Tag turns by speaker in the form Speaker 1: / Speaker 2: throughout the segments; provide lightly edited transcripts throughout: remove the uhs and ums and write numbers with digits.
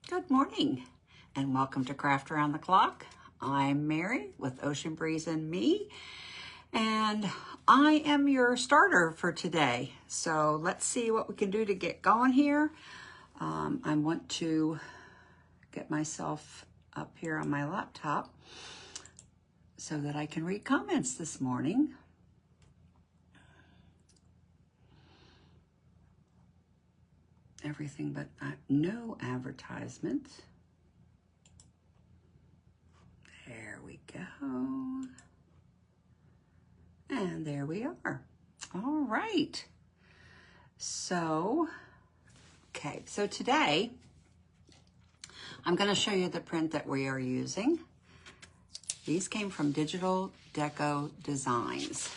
Speaker 1: Good morning and welcome to Craft Around the Clock. I'm Mary with Ocean Breeze and Me, and I am your starter for today. So let's see what we can do to get going here. I want to get myself up here on my laptop so that I can read comments this morning. Everything but no advertisement. There we go. And there we are. All right. So, okay. So today, I'm going to show you the print that we are using. These came from Digital Deco Designs.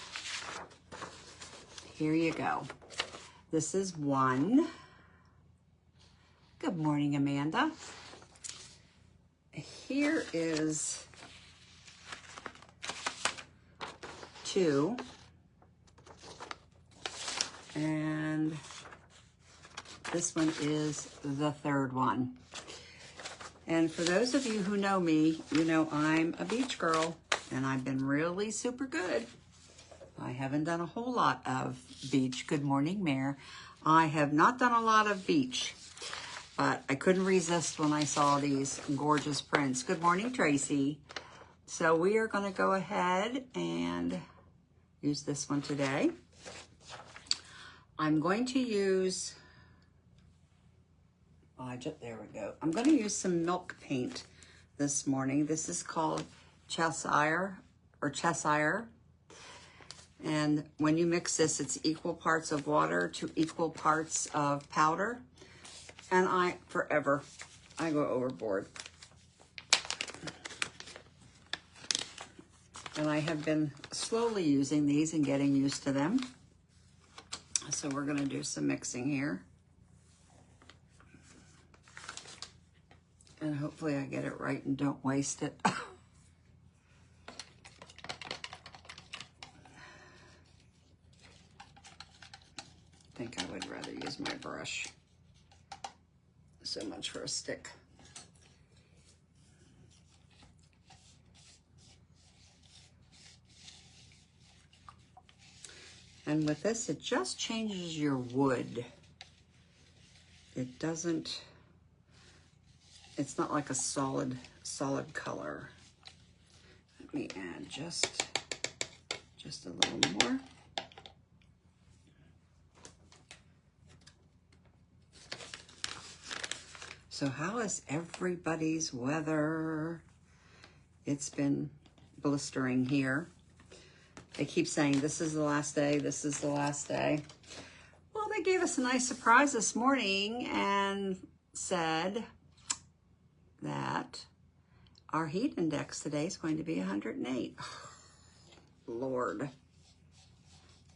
Speaker 1: Here you go. This is one. Good morning, Amanda. Here is two. And this one is the third one. And for those of you who know me, you know I'm a beach girl and I've been really super good. I haven't done a whole lot of beach. Good morning, Mare. I have not done a lot of beach. But I couldn't resist when I saw these gorgeous prints. Good morning, Tracy. So we are going to go ahead and use this one today. I'm going to use, there we go. I'm going to use some milk paint this morning. This is called Cheshire. And when you mix this, it's equal parts of water to equal parts of powder. And I go overboard. And I have been slowly using these and getting used to them. So we're gonna do some mixing here. And hopefully I get it right and don't waste it. I think I would rather use my brush. So much for a stick. And with this, it just changes your wood. It doesn't, it's not like a solid color. Let me add just a little more. So how is everybody's weather? It's been blistering here. They keep saying this is the last day, this is the last day. Well, they gave us a nice surprise this morning and said that our heat index today is going to be 108. Oh, Lord,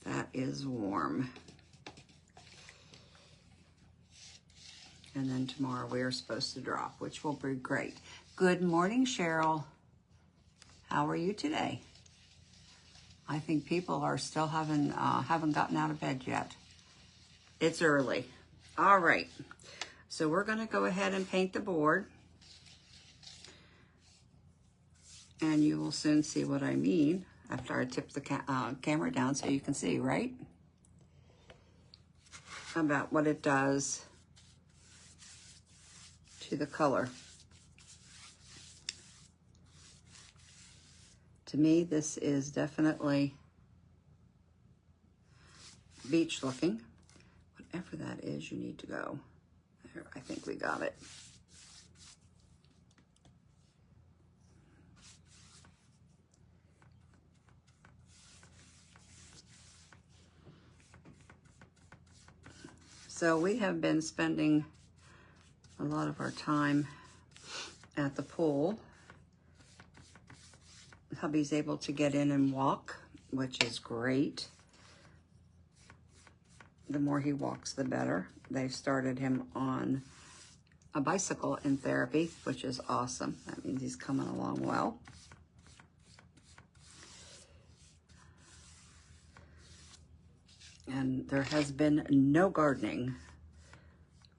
Speaker 1: that is warm. And then tomorrow we are supposed to drop, which will be great. Good morning, Cheryl. How are you today? I think people are still haven't gotten out of bed yet. It's early. All right. So we're going to go ahead and paint the board. And you will soon see what I mean after I tip the camera down so you can see, right? About what it does to the color. To me, this is definitely beach looking. Whatever that is, you need to go. There, I think we got it. So we have been spending a lot of our time at the pool. Hubby's able to get in and walk, which is great. The more he walks, the better. They've started him on a bicycle in therapy, which is awesome. That means he's coming along well. And there has been no gardening.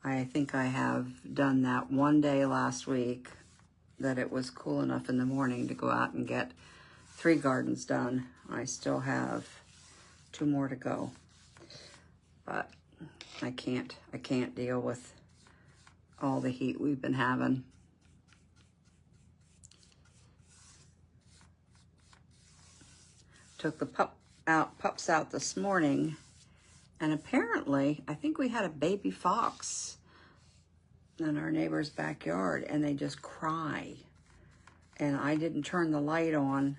Speaker 1: I think I have done that one day last week that it was cool enough in the morning to go out and get 3 gardens done. I still have 2 more to go, but I can't deal with all the heat we've been having. Took the pups out this morning, and apparently, I think we had a baby fox in our neighbor's backyard, and they just cry. And I didn't turn the light on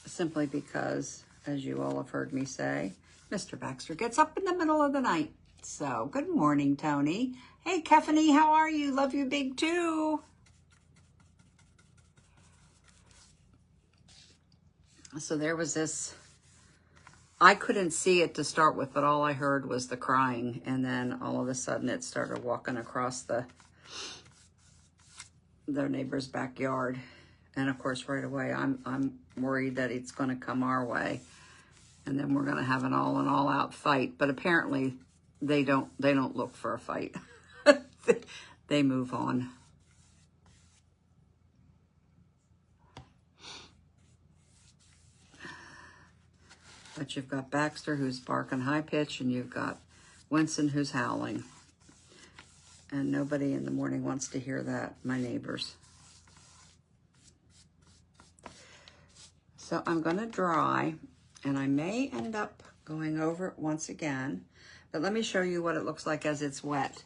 Speaker 1: simply because, as you all have heard me say, Mr. Baxter gets up in the middle of the night. So, good morning, Tony. Hey, Keffany, how are you? Love you big too. So there was this, I couldn't see it to start with, but all I heard was the crying. And then all of a sudden it started walking across their neighbor's backyard. And of course, right away, I'm worried that it's going to come our way. And then we're going to have an all-out fight. But apparently they don't look for a fight. They move on. But you've got Baxter, who's barking high pitch, and you've got Winston, who's howling. And nobody in the morning wants to hear that, my neighbors. So I'm going to dry, and I may end up going over it once again. But let me show you what it looks like as it's wet.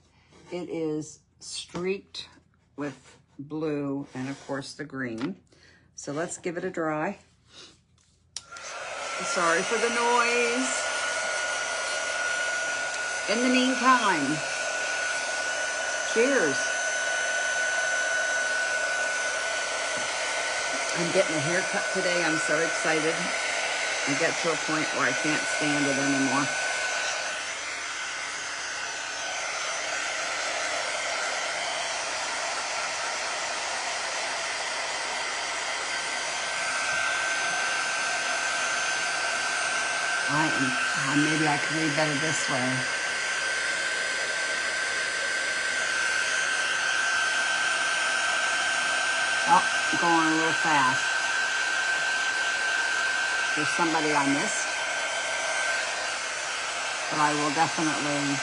Speaker 1: It is streaked with blue and, of course, the green. So let's give it a dry. Sorry for the noise. In the meantime, cheers. I'm getting a haircut today. I'm so excited. I get to a point where I can't stand it anymore. Maybe I can read better this way. Oh, I'm going a little fast. There's somebody I missed, but I will definitely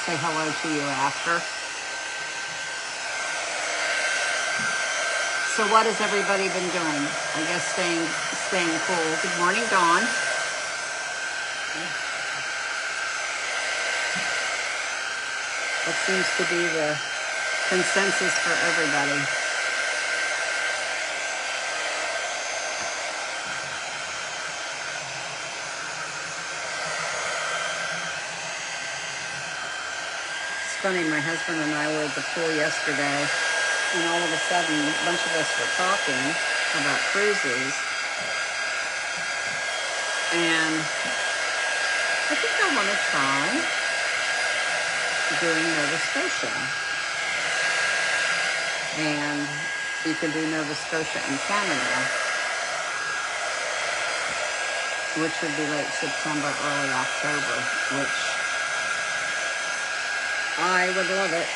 Speaker 1: say hello to you after. So what has everybody been doing? I guess staying cool. Good morning, Dawn. That seems to be the consensus for everybody. It's funny, my husband and I were at the pool yesterday, and all of a sudden, a bunch of us were talking about cruises. And I think I want to try doing Nova Scotia. And you can do Nova Scotia in Canada, which would be late September, early October, which I would love it.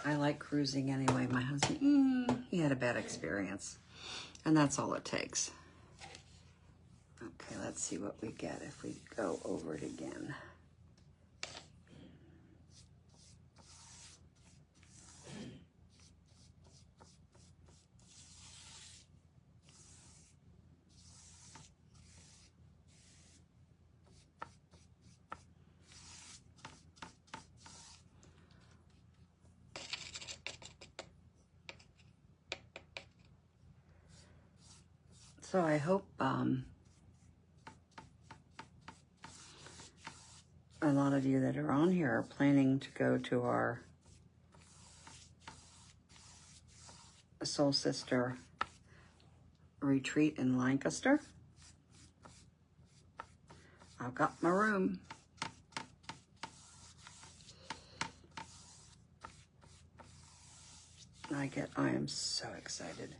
Speaker 1: I like cruising anyway. My husband, he had a bad experience. And that's all it takes. Okay, let's see what we get if we go over it again. So I hope a lot of you that are on here are planning to go to our Soul Sister retreat in Lancaster. I've got my room. I am so excited.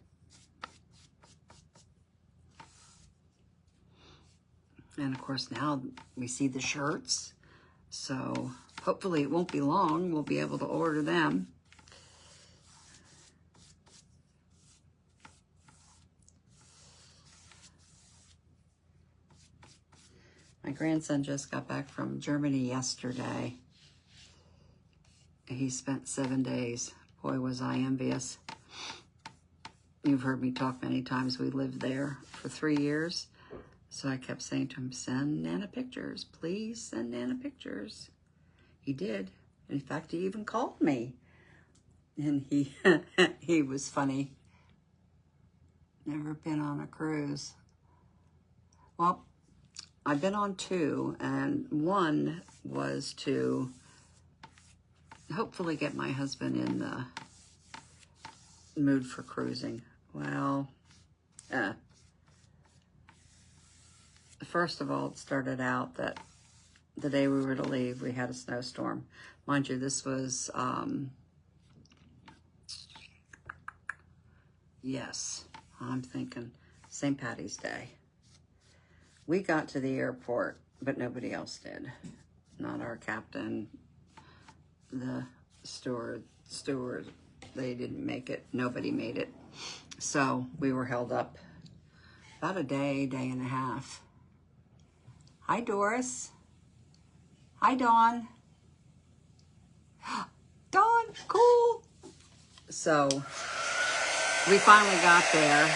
Speaker 1: And of course now we see the shirts. So hopefully it won't be long. We'll be able to order them. My grandson just got back from Germany yesterday. He spent 7 days. Boy, was I envious. You've heard me talk many times. We lived there for 3 years. So I kept saying to him, send Nana pictures. Please send Nana pictures. He did. In fact, he even called me. And he was funny. Never been on a cruise. Well, I've been on 2, and one was to hopefully get my husband in the mood for cruising. Well, first of all, it started out that the day we were to leave, we had a snowstorm. Mind you, this was, yes, I'm thinking St. Patty's Day. We got to the airport, but nobody else did. Not our captain, the steward, they didn't make it. Nobody made it. So we were held up about a day and a half. Hi, Doris. Hi, Dawn. Dawn, cool. So we finally got there,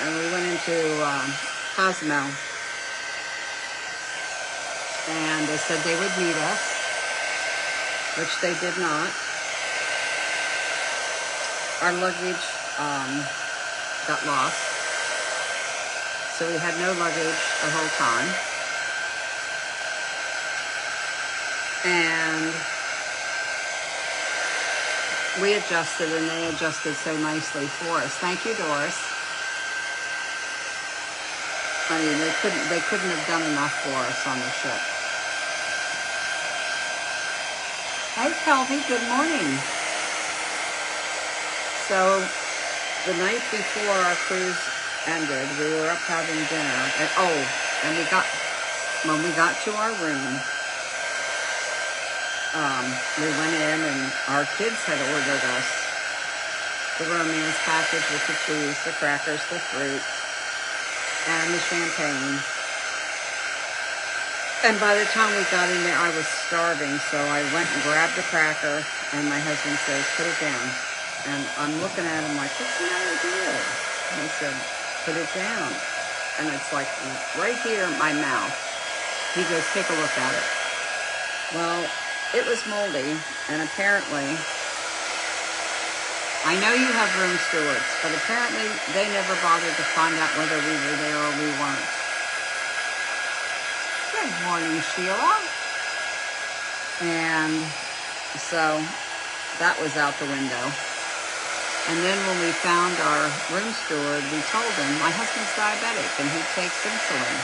Speaker 1: and we went into Cosmo. And they said they would meet us, which they did not. Our luggage got lost, so we had no luggage the whole time. And we adjusted, and they adjusted so nicely for us. Thank you, Doris. I mean, they couldn't have done enough for us on the ship. Hey, Kelby, good morning. So, the night before our cruise ended, we were up having dinner. And when we got to our room, we went in, and our kids had ordered us the romance package with the cheese, the crackers, the fruit, and the champagne. And by the time we got in there, I was starving, so I went and grabbed a cracker, and my husband says, put it down. And I'm looking at him like, what's the matter with you? And he said, put it down. And it's like right here in my mouth. He goes, take a look at it. Well, it was moldy, and apparently, I know you have room stewards, but apparently they never bothered to find out whether we were there or we weren't. Good morning, Sheila. And so that was out the window. And then when we found our room steward, we told him, my husband's diabetic and he takes insulin.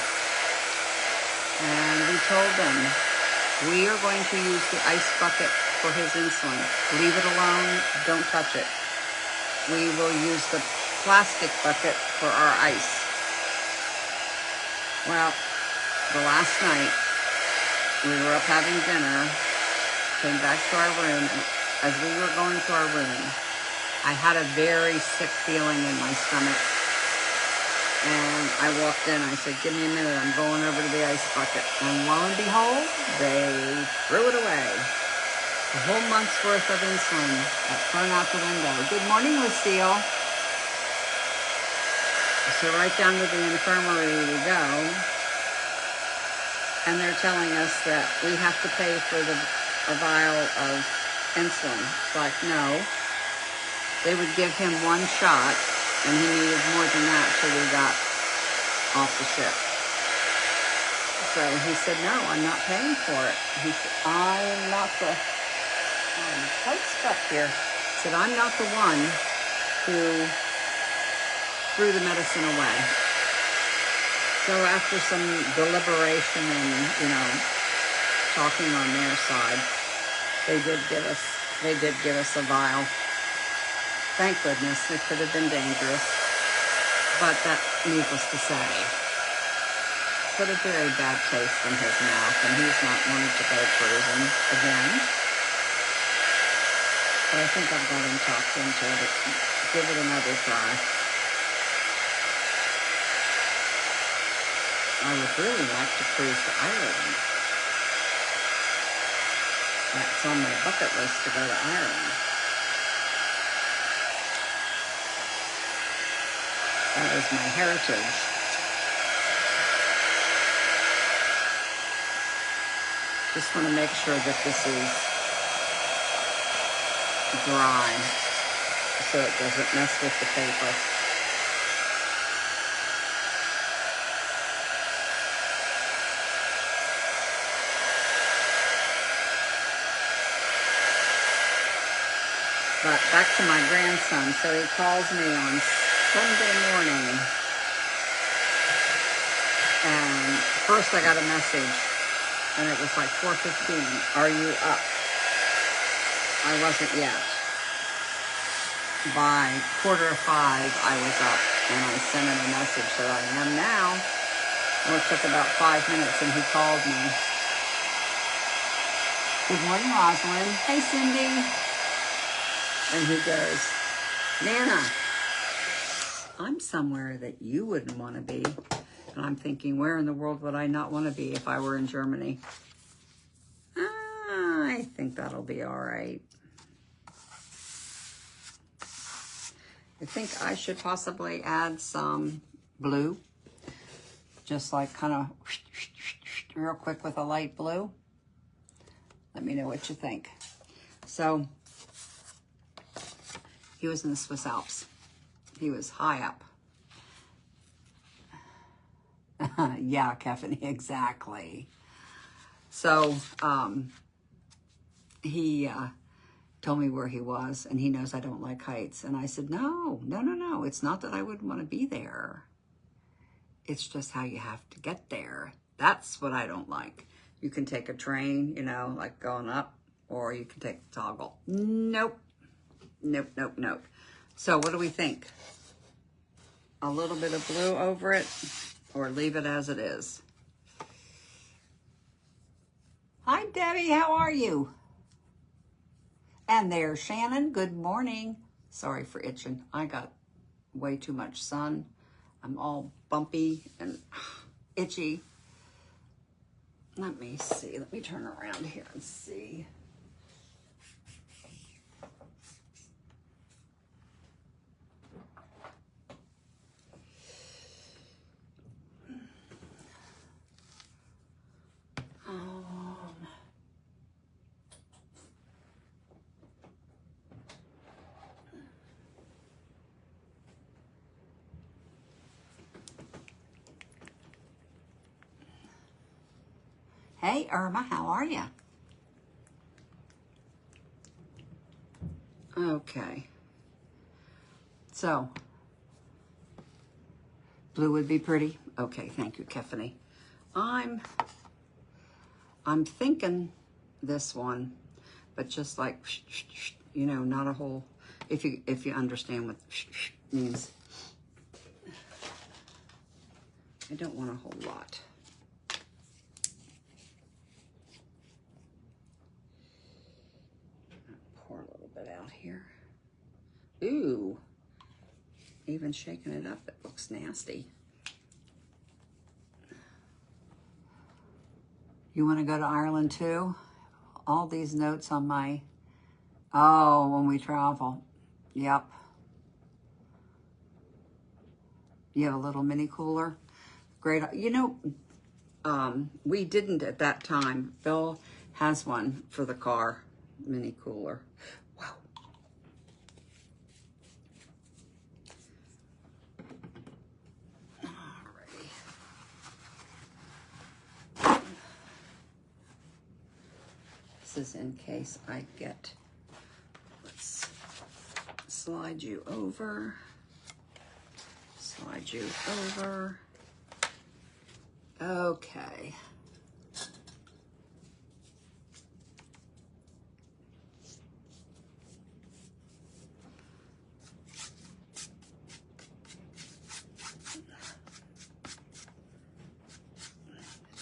Speaker 1: And we told them, we are going to use the ice bucket for his insulin. Leave it alone, don't touch it. We will use the plastic bucket for our ice. Well, the last night, we were up having dinner, came back to our room, and as we were going to our room, I had a very sick feeling in my stomach. And I walked in, I said, give me a minute, I'm going over to the ice bucket. And lo and behold, they threw it away. A whole month's worth of insulin thrown out the window. Good morning, Lucille. So right down to the infirmary we go. And they're telling us that we have to pay for a vial of insulin. It's like, no. They would give him one shot, and he needed more than that till we got off the ship. So he said, no, I'm not paying for it. He said, I am not the... I'm quite stuck here. He said, I'm not the one who threw the medicine away. So after some deliberation and, talking on their side, they did give us a vial. Thank goodness, it could have been dangerous, but that needless to say. put a very bad taste in his mouth, and he's not wanting to go cruising again. But I think I've got him talked into it. Give it another try. I would really like to cruise to Ireland. That's on my bucket list to go to Ireland. That is my heritage. Just want to make sure that this is dry so it doesn't mess with the paper. But back to my grandson. So he calls me on Sunday morning. And first I got a message, and it was like 4:15. Are you up? I wasn't yet. By 4:45, I was up, and I sent him a message that I am now. Well, it took about 5 minutes, and he called me. Good morning, Rosalind. Hey, Cindy. And he goes, Nana, I'm somewhere that you wouldn't want to be. And I'm thinking, where in the world would I not want to be if I were in Germany? I think that'll be all right. I think I should possibly add some blue. Just like kind of real quick with a light blue. Let me know what you think. So, he was in the Swiss Alps. He was high up. Yeah, Kevin, exactly. So, he told me where he was, and he knows I don't like heights. And I said, no. It's not that I wouldn't want to be there. It's just how you have to get there. That's what I don't like. You can take a train, you know, like going up, or you can take the toggle. Nope. So what do we think? A little bit of blue over it, or leave it as it is? Hi, Debbie. How are you? And there's Shannon. Good morning. Sorry for itching. I got way too much sun. I'm all bumpy and itchy. Let me see. Let me turn around here and see. Hey, Irma, how are you? Okay. So, blue would be pretty. Okay, thank you, Kefany. I'm thinking this one, but just like, you know, not a whole, if you understand what means. I don't want a whole lot. Pour a little bit out here. Ooh, even shaking it up, it looks nasty. You want to go to Ireland too? All these notes on my, oh, when we travel. Yep. You have a little mini cooler. Great. You know, we didn't at that time. Bill has one for the car, mini cooler. Wow. Alrighty. This is in case I get, let's slide you over. Slide you over. Okay.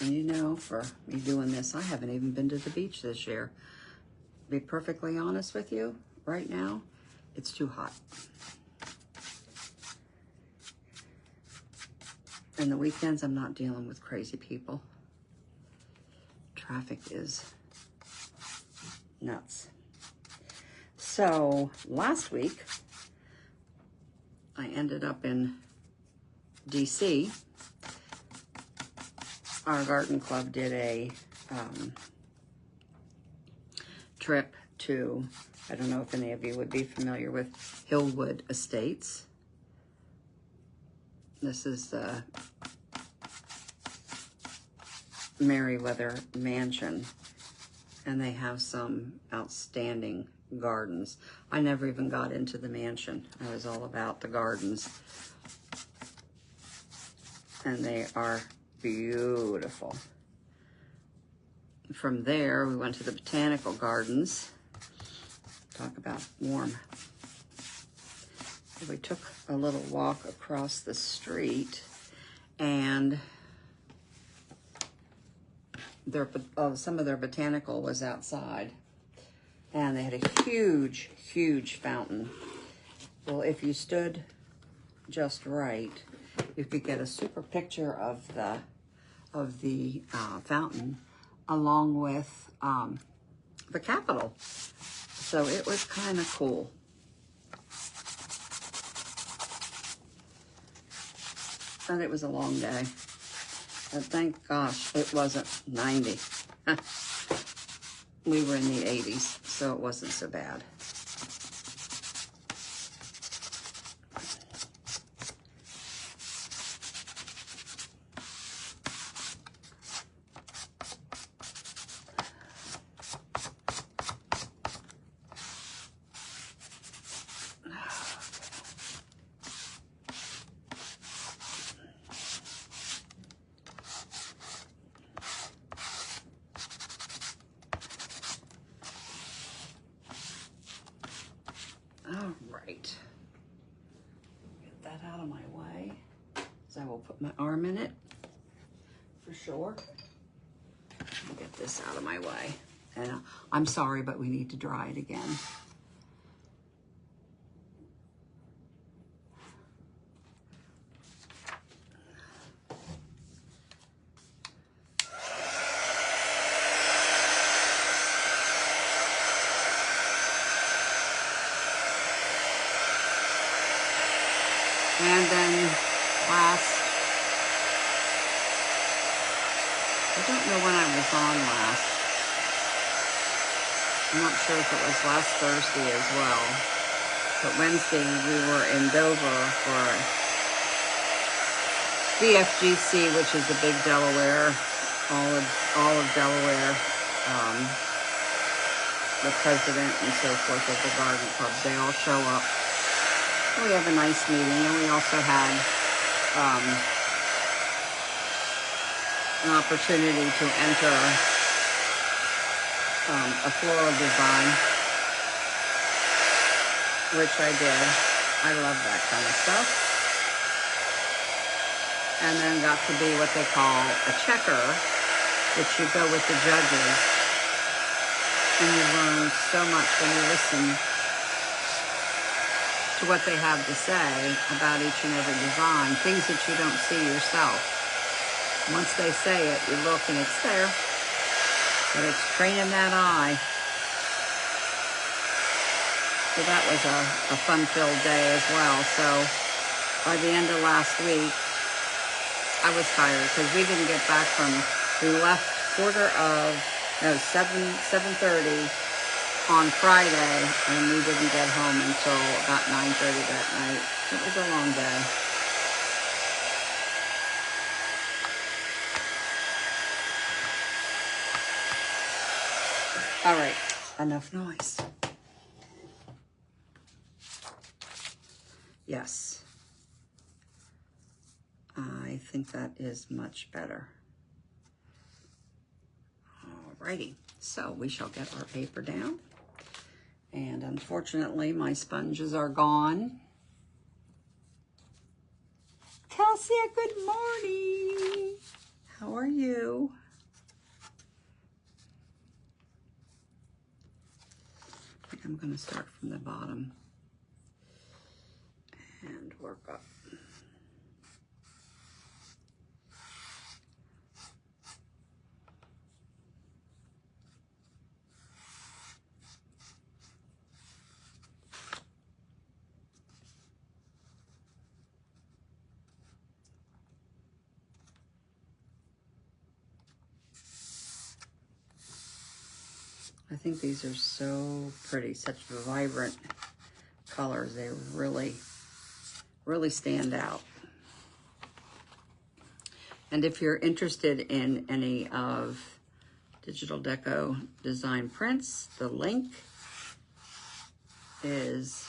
Speaker 1: And you know, for me doing this, I haven't even been to the beach this year. To be perfectly honest with you, right now, it's too hot. And the weekends, I'm not dealing with crazy people. Traffic is nuts. So last week, I ended up in DC. Our garden club did a trip to, I don't know if any of you would be familiar with Hillwood Estates. This is the Merriweather Mansion, and they have some outstanding gardens. I never even got into the mansion. I was all about the gardens. And they are beautiful. From there, we went to the botanical gardens. Talk about warm. We took a little walk across the street, and some of their botanical was outside, and they had a huge, huge fountain. Well, if you stood just right, you could get a super picture of the fountain along with the Capitol. So it was kind of cool. And it was a long day. And thank gosh it wasn't 90. We were in the 80s, so it wasn't so bad. All right, get that out of my way, so I will put my arm in it for sure. I'll get this out of my way. And I'm sorry, but we need to dry it again. And then I don't know when I was on last. I'm not sure if it was last Thursday as well. But Wednesday we were in Dover for BFGC, which is the big Delaware, all of Delaware, the president and so forth of the garden club. They all show up. We have a nice meeting, and we also had an opportunity to enter a floral design, which I did. I love that kind of stuff. And then got to be what they call a checker, which you go with the judges, and you learn so much when you listen to what they have to say about each and every design, things that you don't see yourself. Once they say it, you look and it's there, but it's training that eye. So that was a fun-filled day as well. So by the end of last week, I was tired because we didn't get back we left 7:30 on Friday, and we didn't get home until about 9:30 that night. It was a long day. All right, enough noise. Yes. I think that is much better. Alrighty, so we shall get our paper down. And unfortunately, my sponges are gone. Kelsey, good morning. How are you? I'm going to start from the bottom and work up. I think these are so pretty, such vibrant colors. They really, really stand out. And if you're interested in any of Digital Deco design prints, the link is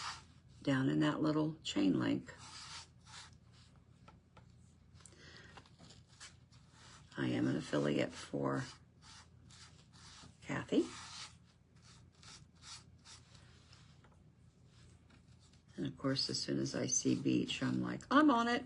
Speaker 1: down in that little chain link. I am an affiliate for Kathy. And of course, as soon as I see beach, I'm like, I'm on it.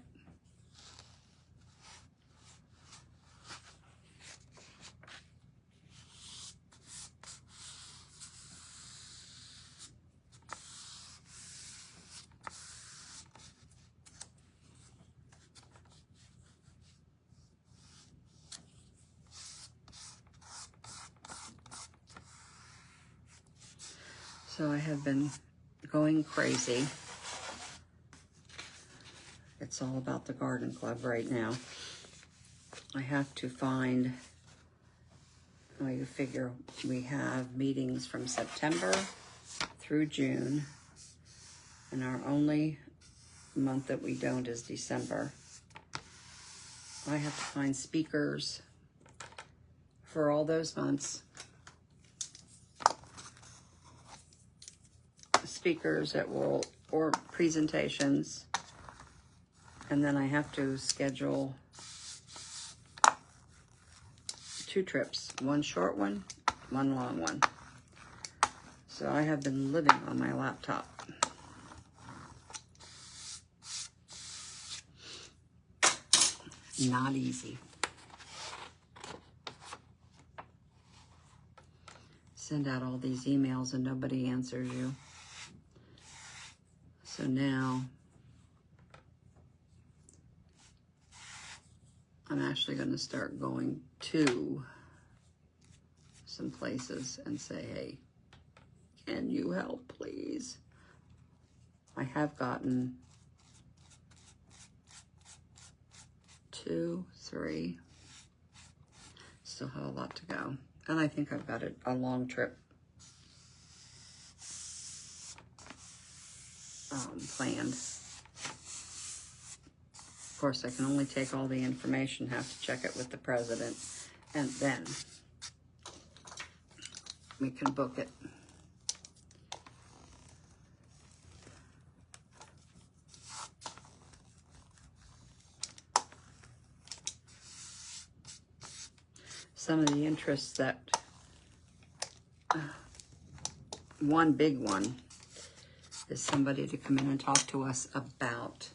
Speaker 1: So I have been going crazy. It's all about the garden club right now. I have to find, well, you figure we have meetings from September through June, and our only month that we don't is December. I have to find speakers for all those months. Speakers that will, or presentations. And then I have to schedule 2 trips, one short one, one long one. So I have been living on my laptop. Not easy. Send out all these emails and nobody answers you. So now I'm actually going to start going to some places and say, hey, can you help, please? I have gotten 2, 3. Still have a lot to go. And I think I've got a long trip planned. Of course, I can only take all the information, have to check it with the president, and then we can book it. Some of the interests that, one big one is somebody to come in and talk to us about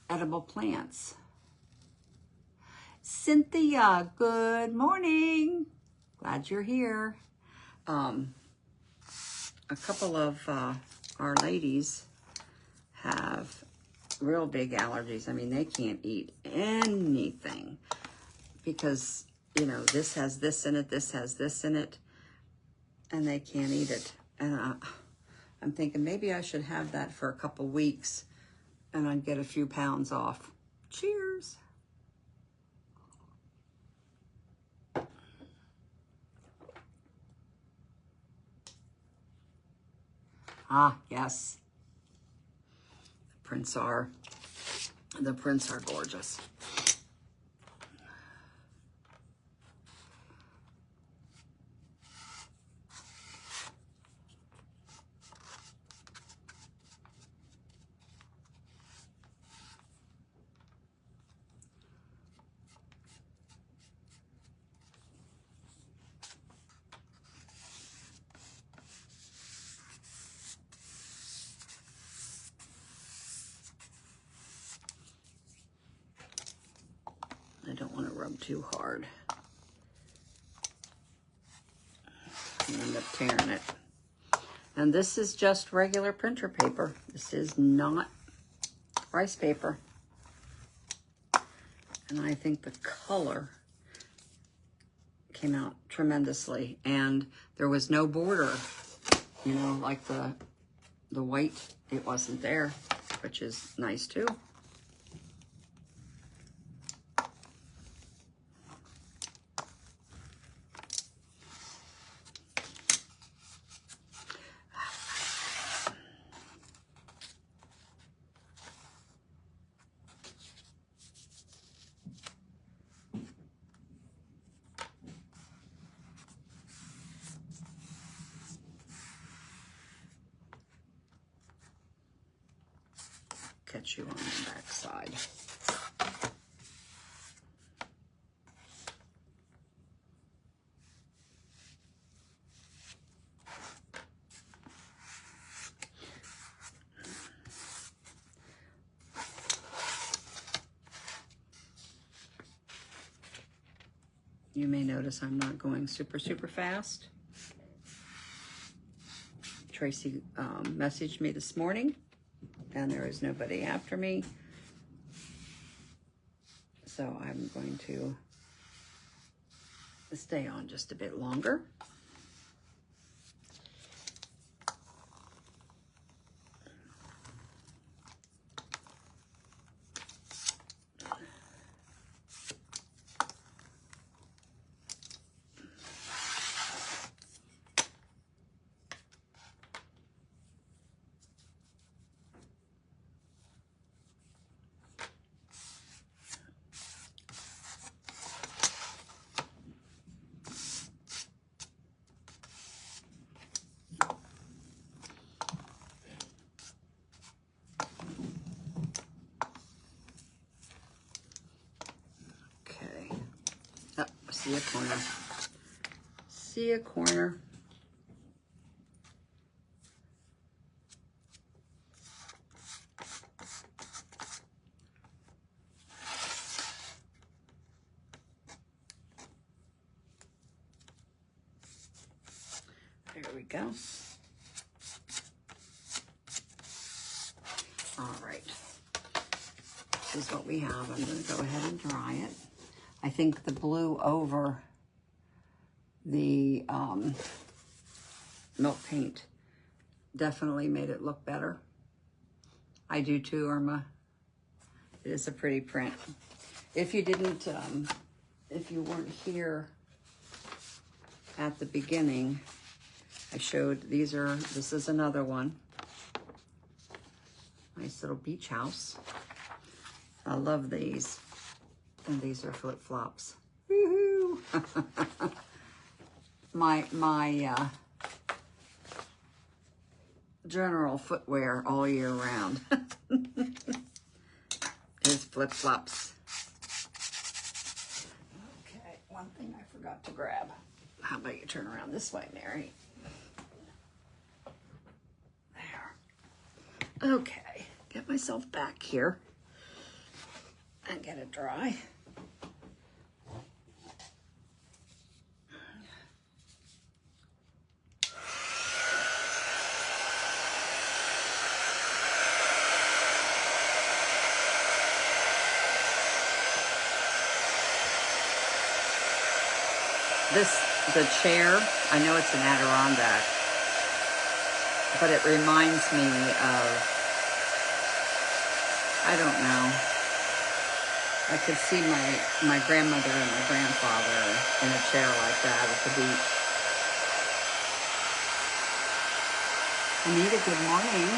Speaker 1: edible plants. Cynthia, good morning. Glad you're here. A couple of our ladies have real big allergies. I mean, they can't eat anything because, you know, this has this in it, this has this in it, and they can't eat it. And I'm thinking maybe I should have that for a couple weeks and I'd get a few pounds off. Cheers. Ah, yes. The prints are gorgeous. I don't want to rub too hard. I end up tearing it. And this is just regular printer paper. This is not rice paper. And I think the color came out tremendously. And there was no border, you know, like the white, it wasn't there, which is nice too. Catch you on the back side. You may notice I'm not going super fast. Tracy messaged me this morning, and there is nobody after me. So I'm going to stay on just a bit longer. See a corner. See a corner. There we go. All right. This is what we have. I'm going to go ahead and dry it. I think the blue over the milk paint definitely made it look better. I do too, Irma. It is a pretty print. If you didn't, if you weren't here at the beginning, I showed this is another one. Nice little beach house. I love these. And these are flip-flops. Woohoo! my general footwear all year round is flip-flops. Okay, one thing I forgot to grab. How about you turn around this way, Mary? There. Okay, get myself back here and get it dry. The chair, I know it's an Adirondack, but it reminds me of, I don't know, I could see my grandmother and my grandfather in a chair like that at the beach. Anita, good morning.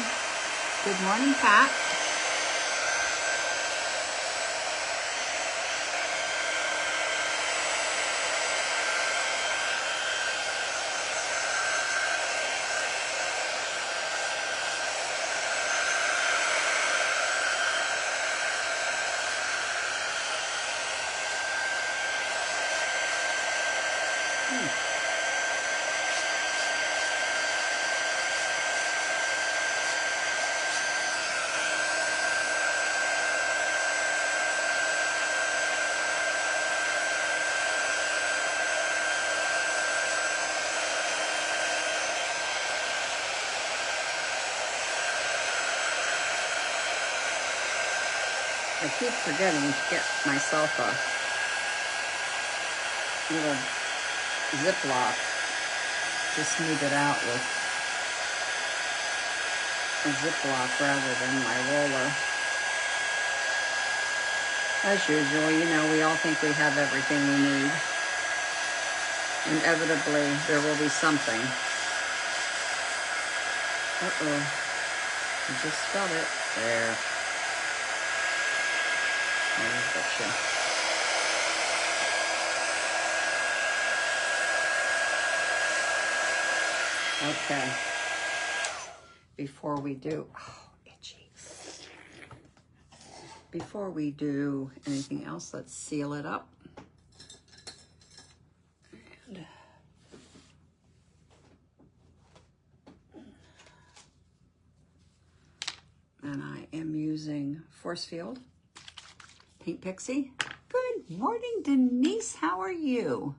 Speaker 1: Good morning, Pat. keep forgetting to get myself a little Ziploc to smooth it out with a Ziploc rather than my roller. As usual, you know, we all think we have everything we need. Inevitably, there will be something. Uh-oh. I just got it. There. Oh, gotcha. Okay. Before we do, oh, itchy. Before we do anything else, let's seal it up. And I am using Force Field Pink Pixie. Good morning, Denise. How are you?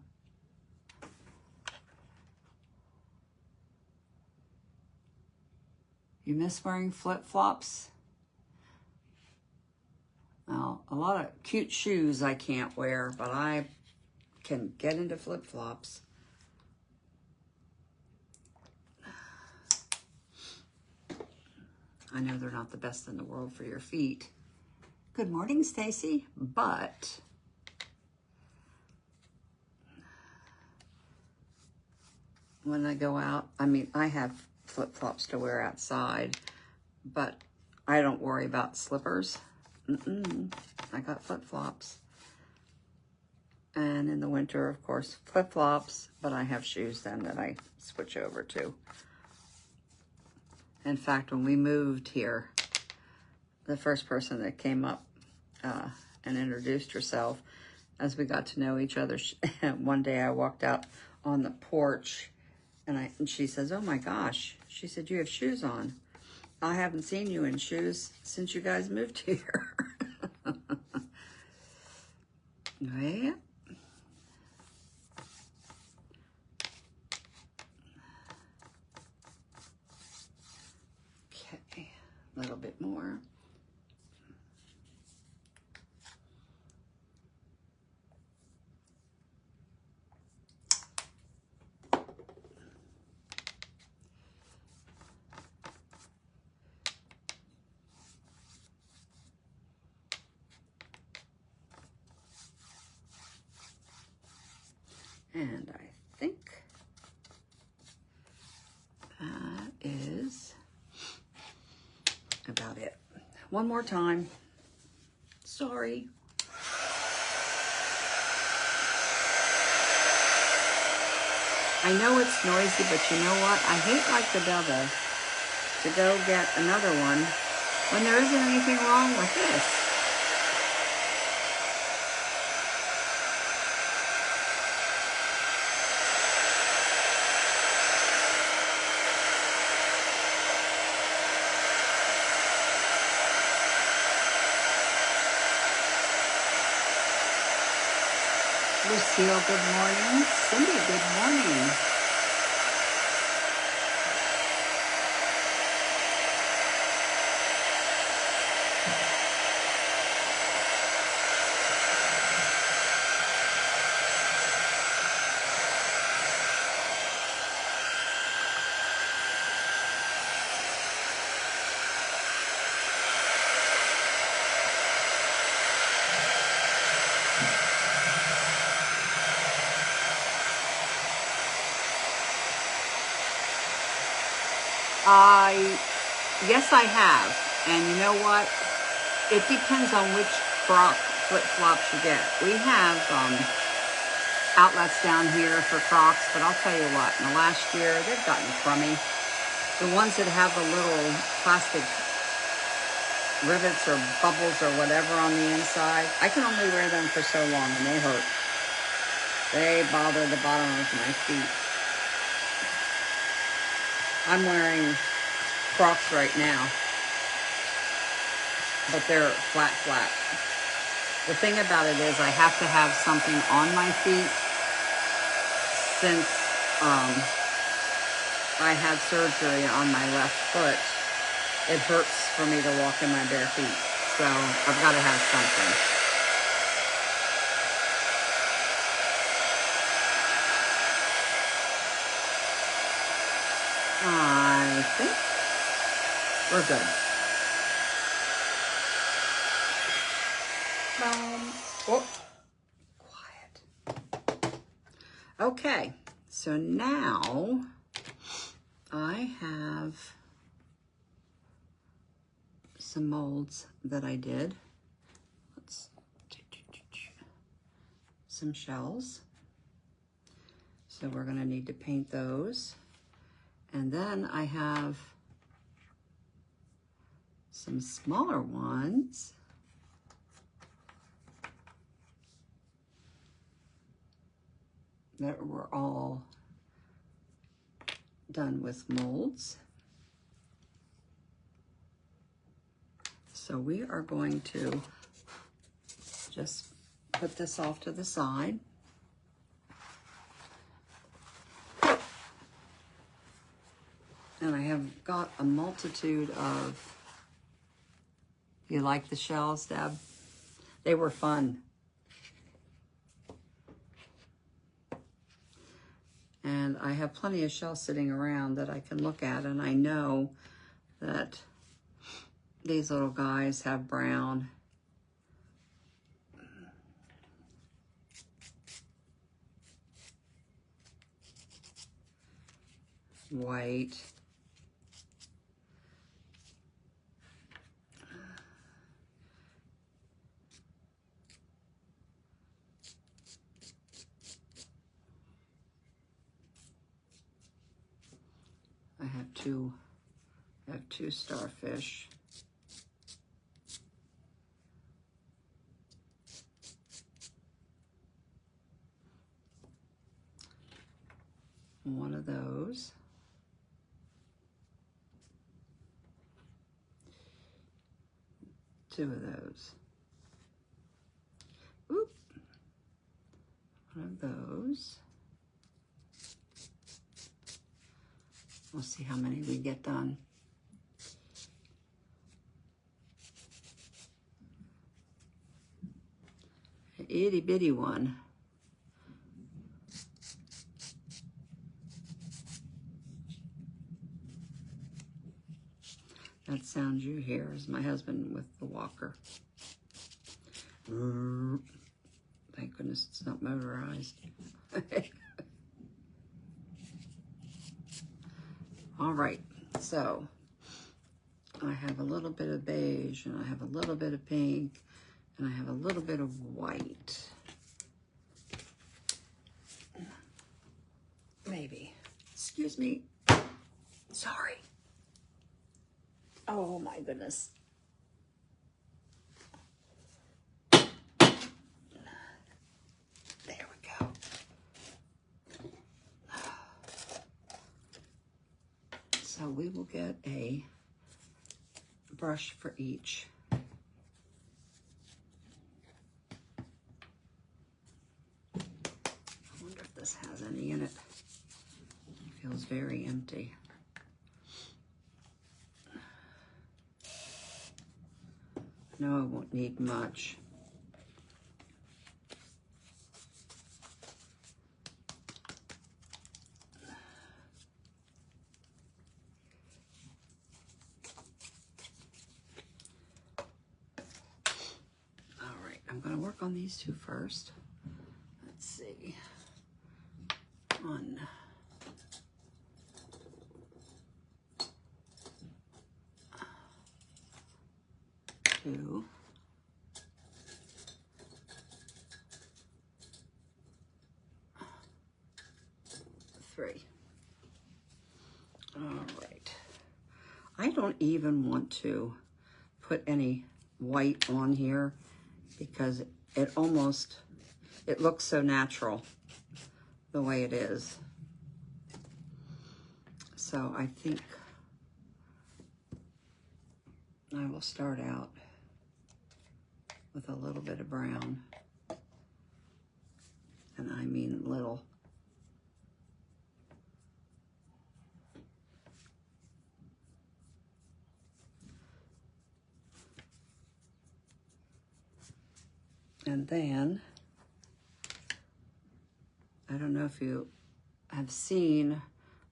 Speaker 1: You miss wearing flip-flops? Well, a lot of cute shoes I can't wear, but I can get into flip-flops. I know they're not the best in the world for your feet. Good morning, Stacy. But when I go out, I mean, I have flip-flops to wear outside, but I don't worry about slippers. I got flip-flops. And in the winter, of course, flip-flops, but I have shoes then that I switch over to. In fact, when we moved here, the first person that came up and introduced herself, as we got to know each other, one day I walked out on the porch and she says, "Oh my gosh," she said, "you have shoes on. I haven't seen you in shoes since you guys moved here." Yeah. Okay, a little bit more. And I think that is about it. One more time. Sorry. I know it's noisy, but you know what? I hate like the devil to go get another one when there isn't anything wrong with this. Lucille, good morning. Cindy, good morning. Yes, I have. And you know what? It depends on which Croc flip-flops you get. We have outlets down here for Crocs, but I'll tell you what, in the last year, they've gotten crummy. The ones that have the little plastic rivets or bubbles or whatever on the inside, I can only wear them for so long, and they hurt. They bother the bottom of my feet. I'm wearing Crocs right now, but they're flat. The thing about it is I have to have something on my feet since I had surgery on my left foot. It hurts for me to walk in my bare feet. So I've got to have something. I think we're good. Oh, quiet. Okay, so now I have some molds that I did. Some shells. So we're going to need to paint those. And then I have some smaller ones. That were all done with molds. So we are going to just put this off to the side. And I have got a multitude of, you like the shells, Deb? They were fun. And I have plenty of shells sitting around that I can look at, and I know that these little guys have brown. White. I have two starfish. One of those. Two of those. Oop. One of those. We'll see how many we get done. An itty bitty one. That sound you hear is my husband with the walker. Thank goodness it's not motorized. All right, so I have a little bit of beige, and I have a little bit of pink, and I have a little bit of white. Maybe. Excuse me. Sorry. Oh my goodness. There we go. So we will get a brush for each. I wonder if this has any in it. It feels very empty. No, I won't need much. All right, I'm going to work on these two first. Let's see. 1, 2, 3. All right. I don't even want to put any white on here because it looks so natural the way it is. So I think I will start out with a little bit of brown, and I mean little. And then, I don't know if you have seen,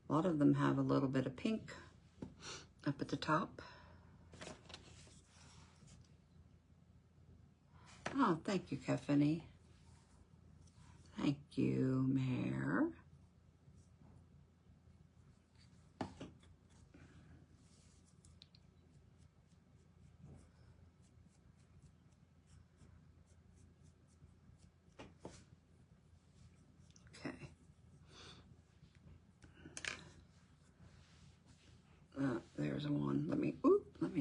Speaker 1: a lot of them have a little bit of pink up at the top. Oh, thank you, Kefany. Thank you, Mare. Okay. There's one. Let me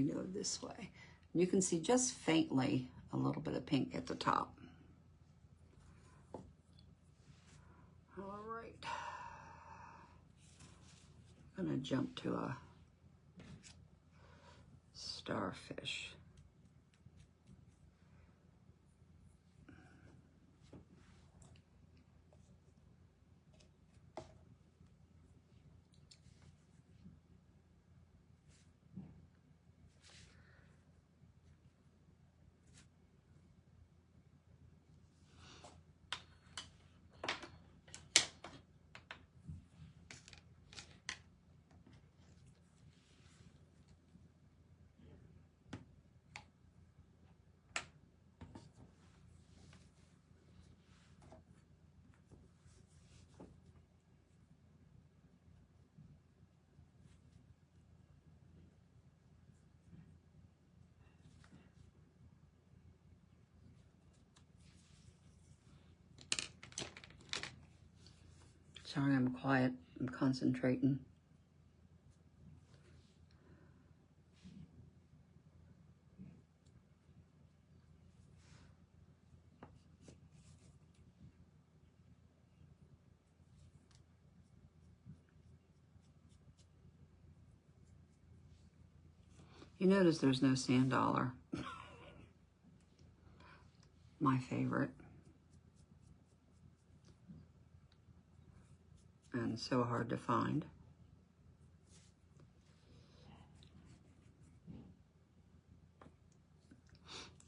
Speaker 1: go this way. You can see just faintly a little bit of pink at the top. All right. I'm gonna jump to a starfish. Sorry, I'm quiet. I'm concentrating. You notice there's no sand dollar. My favorite. And so hard to find.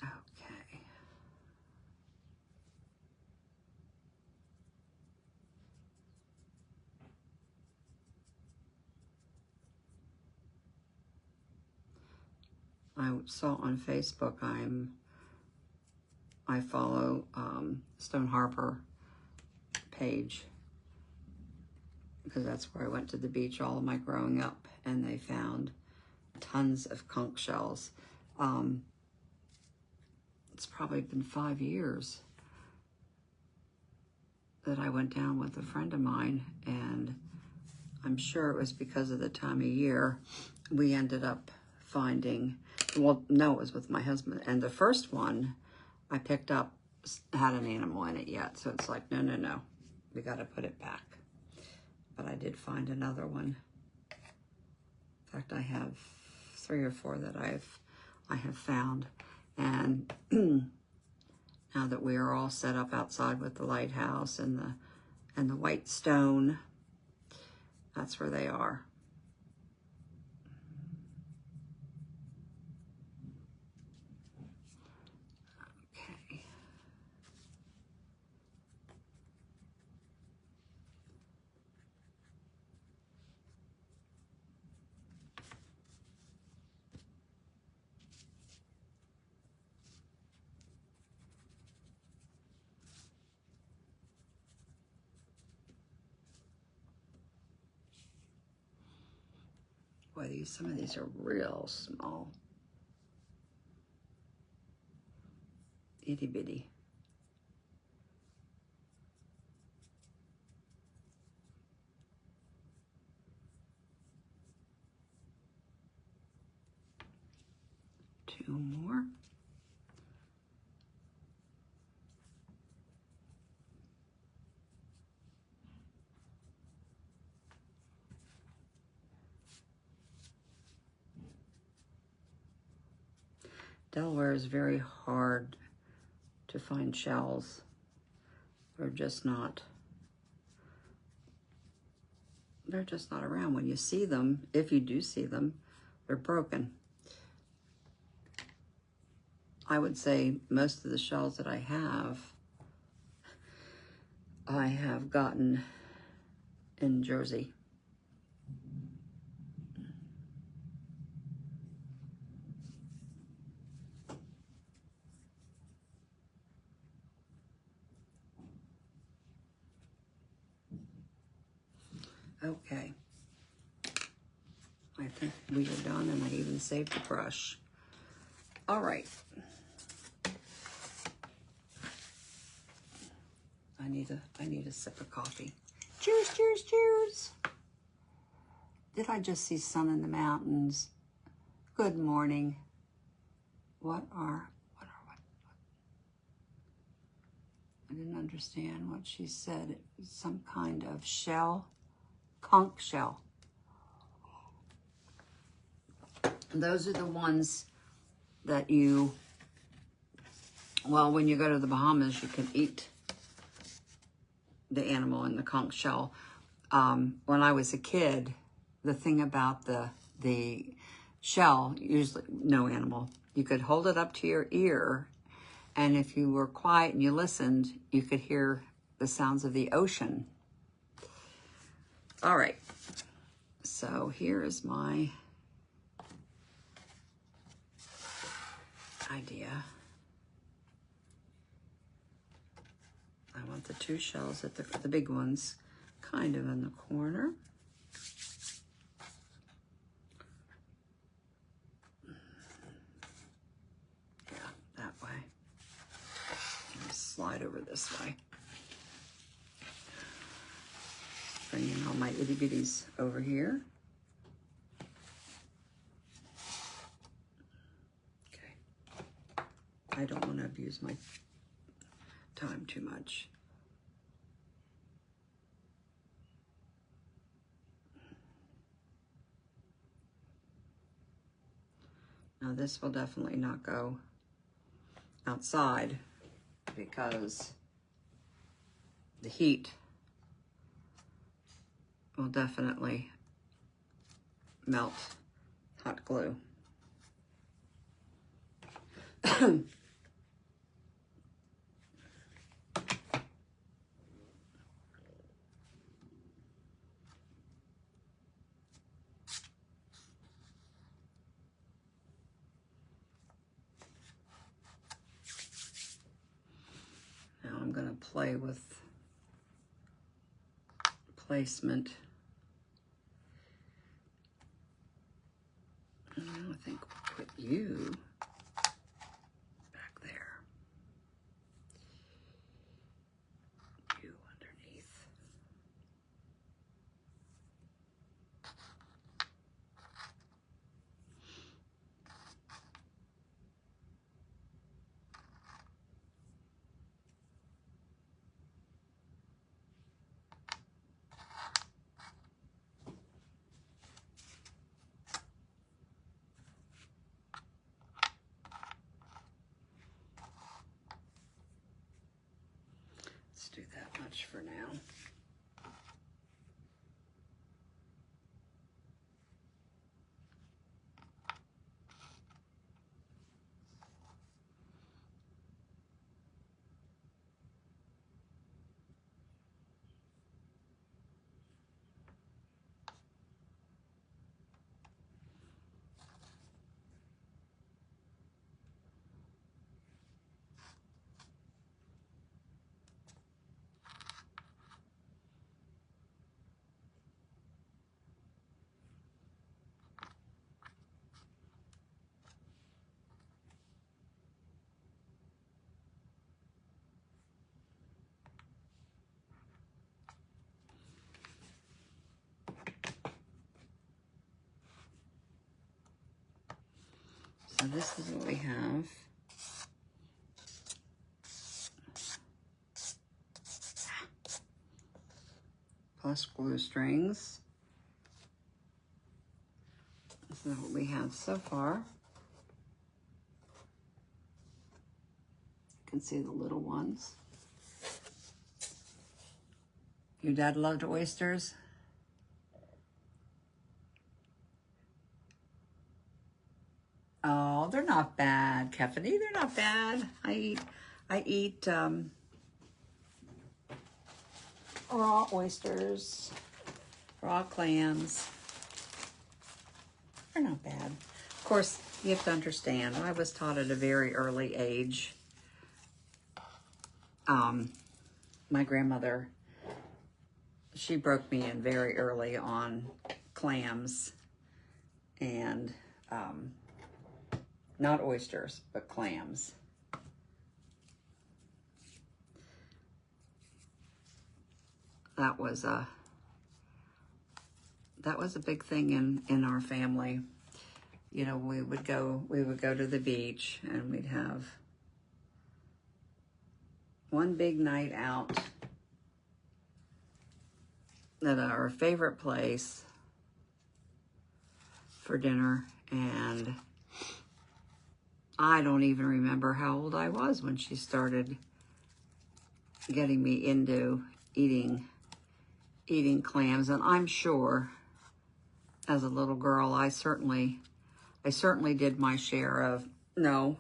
Speaker 1: Okay. I saw on Facebook, I follow Stone Harbor page, because that's where I went to the beach all of my growing up, and they found tons of conch shells. It's probably been 5 years that I went down with a friend of mine, and I'm sure it was because of the time of year we ended up finding, well, no, it was with my husband, and the first one I picked up had an animal in it yet, so it's like, no, we got to put it back. But I did find another one. In fact, I have 3 or 4 that I have found. And now that we are all set up outside with the lighthouse and the white stone, that's where they are. Okay. Boy, some of these are real small. Itty bitty. Two more. Delaware is very hard to find shells. They're just not around. When you see them, if you do see them, they're broken. I would say most of the shells that I have gotten in Jersey. Okay. I think we are done, and I even saved the brush. All right. I need a sip of coffee. Cheers, cheers, cheers. Did I just see sun in the mountains? Good morning. What? I didn't understand what she said. It was some kind of shell, conch shell. Those are the ones that you, well, when you go to the Bahamas, you can eat the animal in the conch shell. When I was a kid, the thing about the shell, usually no animal, you could hold it up to your ear, and if you were quiet and you listened, you could hear the sounds of the ocean. All right, so here is my idea. I want the two shells at the big ones kind of in the corner. Yeah, that way. Slide over this way. Bringing all my itty bitties over here. Okay. I don't want to abuse my time too much. Now this will definitely not go outside because the heat will definitely melt hot glue. Now I'm going to play with placement. I think we'll put you back there. You underneath. Let's do that much for now. So this is what we have. Plus glue strings. This is what we have so far. You can see the little ones. Your dad loved oysters? Oh, Oh, they're not bad, Kefany. They're not bad. I eat raw oysters, raw clams. They're not bad. Of course, you have to understand, I was taught at a very early age. My grandmother, she broke me in very early on clams and not oysters, but clams. That was a big thing in our family. You know, we would go to the beach and we'd have one big night out at our favorite place for dinner, and I don't even remember how old I was when she started getting me into eating clams. And I'm sure as a little girl I certainly did my share of no,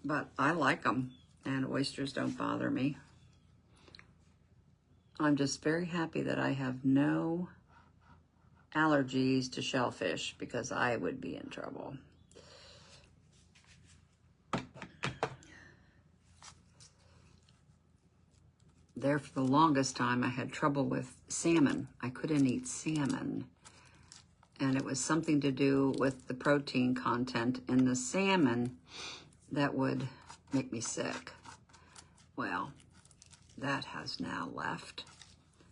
Speaker 1: but I like them, and oysters don't bother me. I'm just very happy that I have no allergies to shellfish, because I would be in trouble. There for the longest time I had trouble with salmon. I couldn't eat salmon. And it was something to do with the protein content in the salmon that would make me sick. Well, that has now left,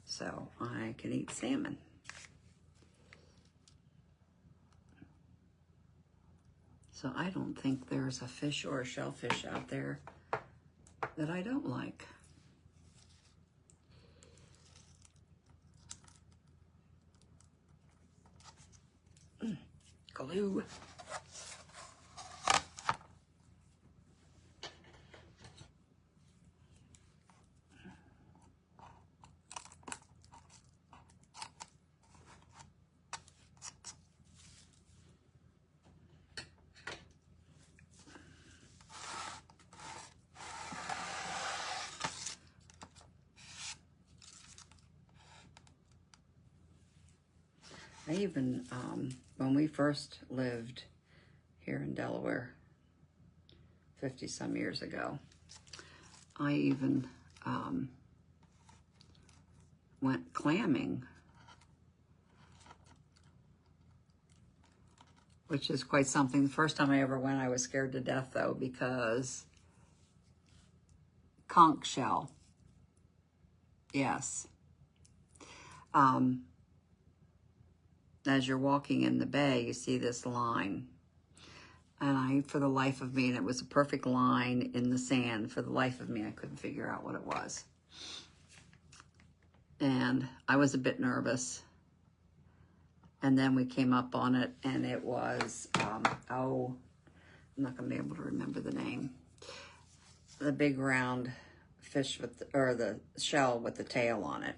Speaker 1: so I can eat salmon. So I don't think there's a fish or a shellfish out there that I don't like. Glue. I even, when we first lived here in Delaware 50 some years ago, I even went clamming, which is quite something. The first time I ever went, I was scared to death though, because conch shell, yes. As you're walking in the bay, you see this line. And for the life of me, and it was a perfect line in the sand, for the life of me, I couldn't figure out what it was. And I was a bit nervous. And then we came up on it, and it was, I'm not gonna be able to remember the name. The big round fish or the shell with the tail on it.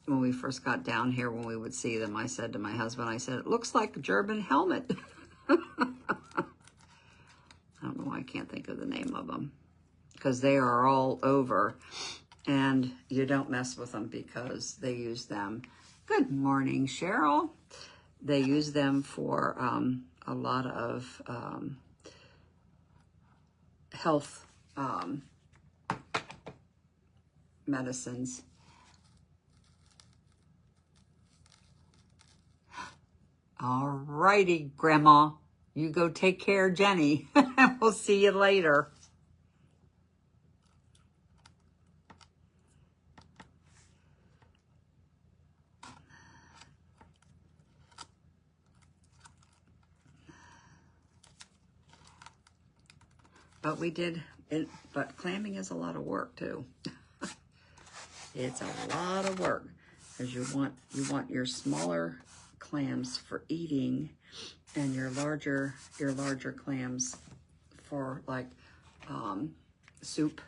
Speaker 1: When we first got down here, when we would see them, I said to my husband, I said, it looks like a German helmet. I don't know why I can't think of the name of them, because they are all over, and you don't mess with them because they use them. Good morning, Cheryl. They use them for a lot of health medicines. All righty, Grandma. You go take care of Jenny. We'll see you later. But we did it, but clamming is a lot of work too. It's a lot of work, because you want your smaller clams for eating, and your larger clams for like soup.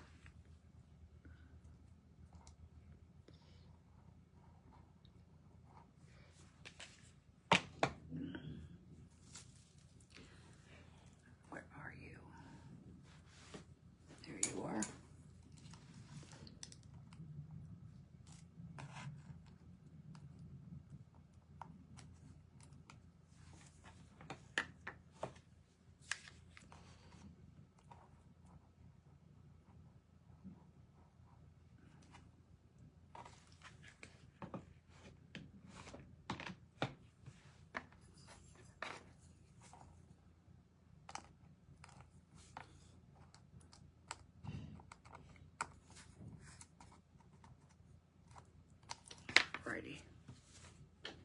Speaker 1: Alrighty.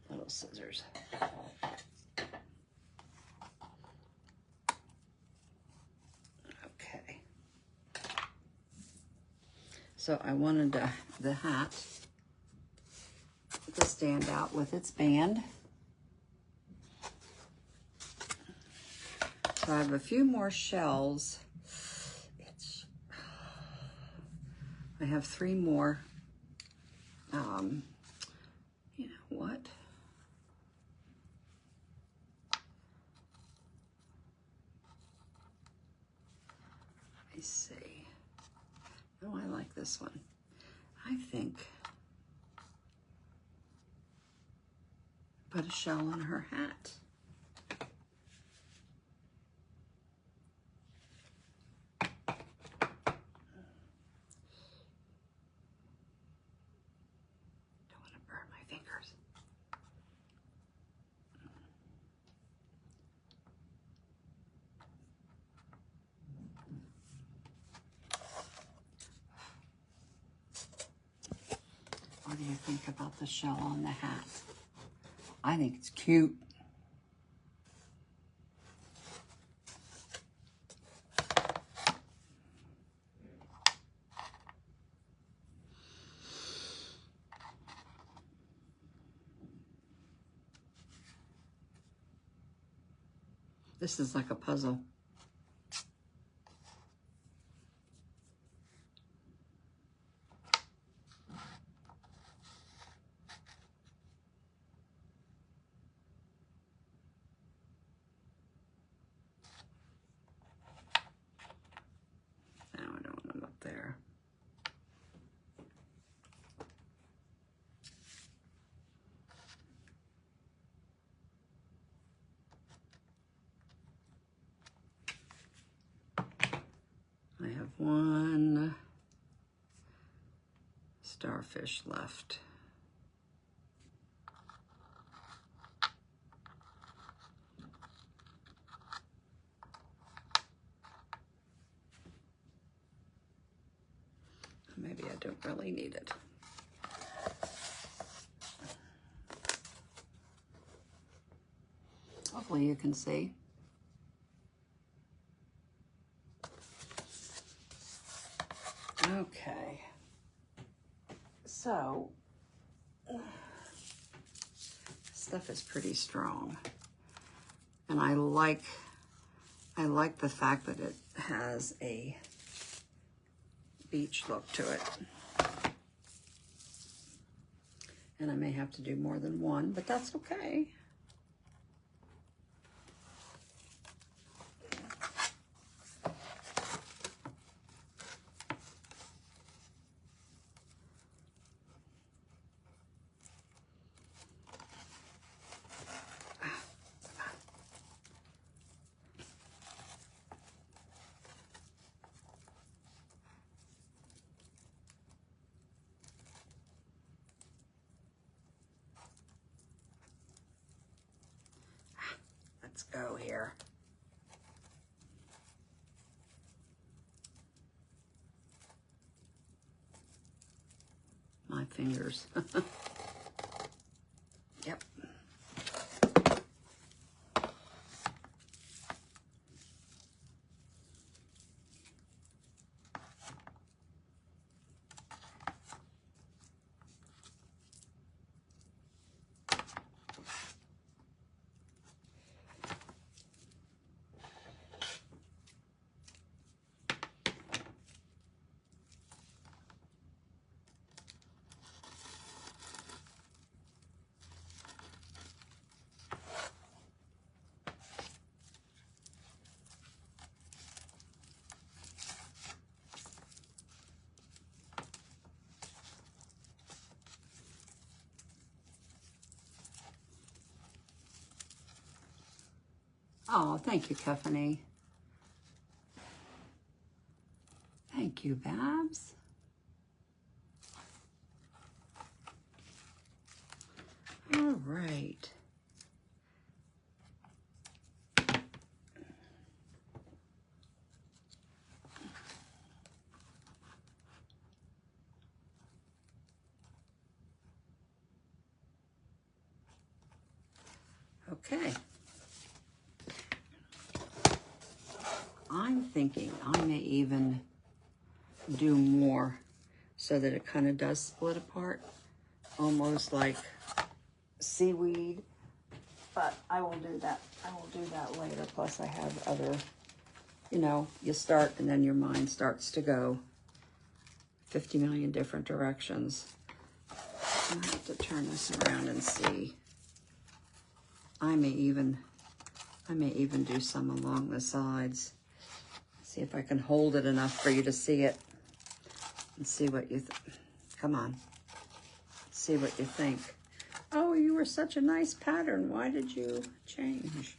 Speaker 1: Little scissors. Okay. So I wanted the hat to stand out with its band. So I have a few more shells. I have 3 more. You know what? Let me see. Oh, I like this one. I think put a shell on her hat. What do you think about the shell on the hat? I think it's cute. This is like a puzzle. Now I don't want them up there. I have 1 starfish left. Maybe I don't really need it. Hopefully you can see. Okay. So, stuff is pretty strong. And I like the fact that it has a beach look to it. And I may have to do more than one, but that's okay. Let's go here. My fingers. Yep. Oh, thank you, Tiffany. Thank you, Babs. All right. Okay. I'm thinking I may even do more so that it kind of does split apart, almost like seaweed, but I will do that. I will do that later. Plus I have other, you know, you start and then your mind starts to go 50 million different directions. I have to turn this around and see. I may even do some along the sides. See if I can hold it enough for you to see it and see what you come on. See what you think. Oh, you were such a nice pattern. Why did you change?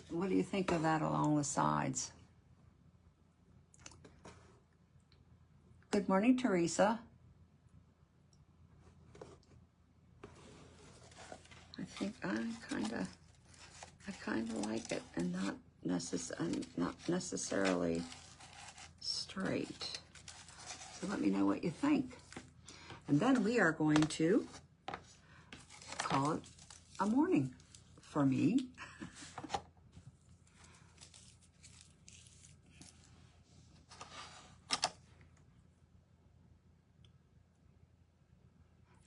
Speaker 1: What do you think of that along the sides? Good morning, Teresa. I think I kind of like it, and not necessarily straight. So let me know what you think. And then we are going to call it a morning for me.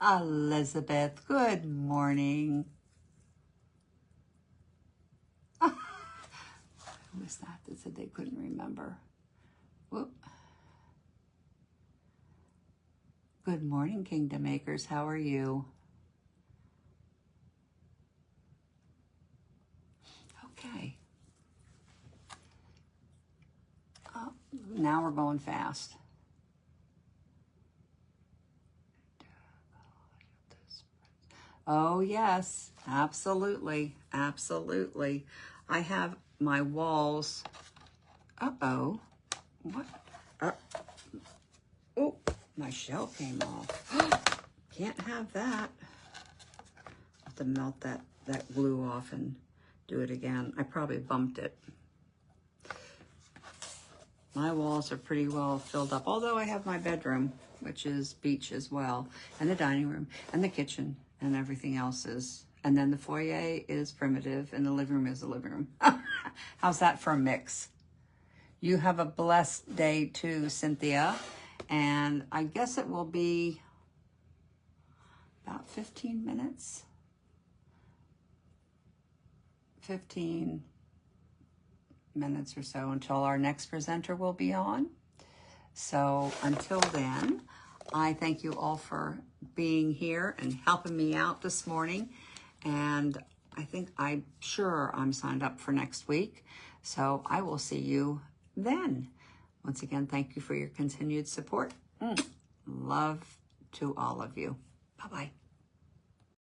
Speaker 1: Elizabeth, good morning. Who was that said they couldn't remember? Whoop. Good morning, Kingdom Makers. How are you? Okay. Oh, now we're going fast. Oh, yes, absolutely, absolutely. I have my walls. Uh-oh. What? Oh, my shell came off. Can't have that. I'll have to melt that glue off and do it again. I probably bumped it. My walls are pretty well filled up, although I have my bedroom, which is beach as well, and the dining room, and the kitchen, and everything else is. And then the foyer is primitive, and the living room is the living room. How's that for a mix? You have a blessed day too, Cynthia. And I guess it will be about 15 minutes. 15 minutes or so until our next presenter will be on. So until then, I thank you all for being here and helping me out this morning. And I'm sure I'm signed up for next week. So I will see you then. Once again, thank you for your continued support. Love to all of you. Bye-bye.